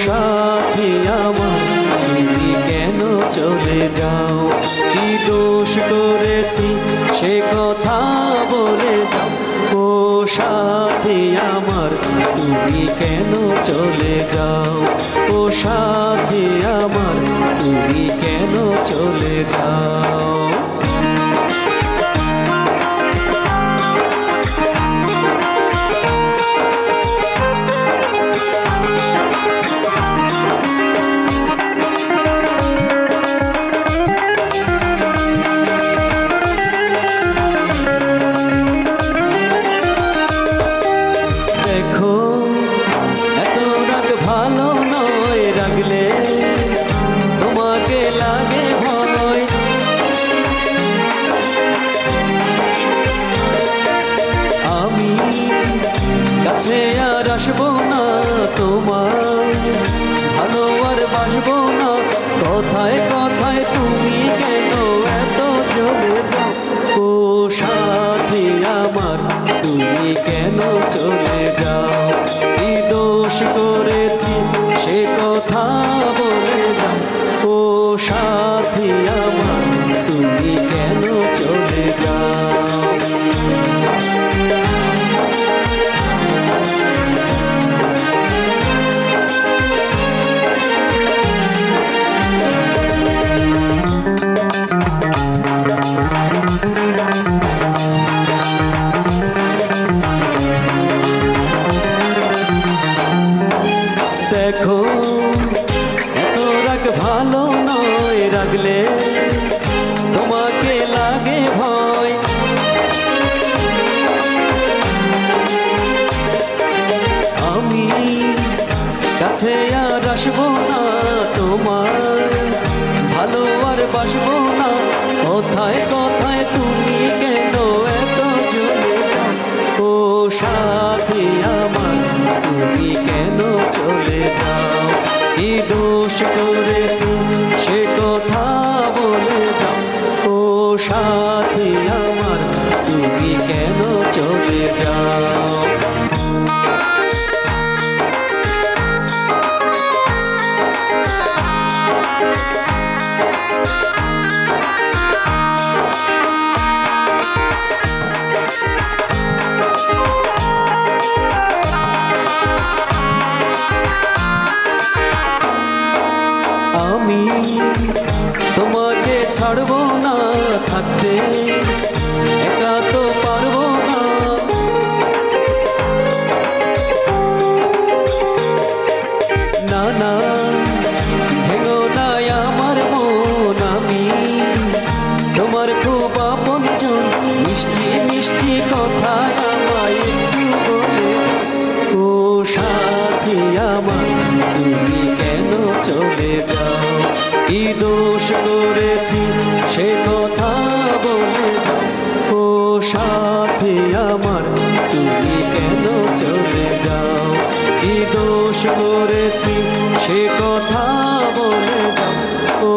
সাথী আমার তুমি কেন চলে যাও? কি দোষ করেছি সে কথা বলে যাও। ও সাথী আমার তুমি কেন চলে যাও? ও সাথী আমার তুমি কেন চলে যাও? ভালো নয়, রাগলে তোমাকে লাগে ভয়। আমি কাছে আর আসবো না, তোমার ভালো আর বাসবো না। কথায় কথায় তুমি কেন এত চলে যাও? ও সাথী আমার তুমি কেন চলে যাও? কি দোষ করেছি সে কথা বলে যাও। ও সাথী আমার তুমি কেন চলে যাও? দেখো এত রাগ ভালো নয়, রাগলে তোমাকে লাগে ভয়। আমি কাছে আর আসবো না, তোমার ভালো আর বাসবো না। কথায় কথায় তুমি কেন এত চলে যাও? ও সাথী আমার তুমি কেন চলে যাও? কি দোষ করেছি সে কথা বলে যাও। ও সাথী আমার তুমি কেন চলে যাও? আমি তোমাকে ছাড়বো না, থাকতে একা তো পারবো না। না না ভেঙো না আমার মন, আমি তোমার খুব আপনজন। মিষ্টি মিষ্টি কথা আমায় একটু বলে যাও। ও সাথী আমার তুমি কেন চলে যাও? কি দোষ করেছি সে কথা বলে যাও। ও সাথী আমার তুমি কেন চলে যাও? কি দোষ করেছি সে কথা বলে যাও। ও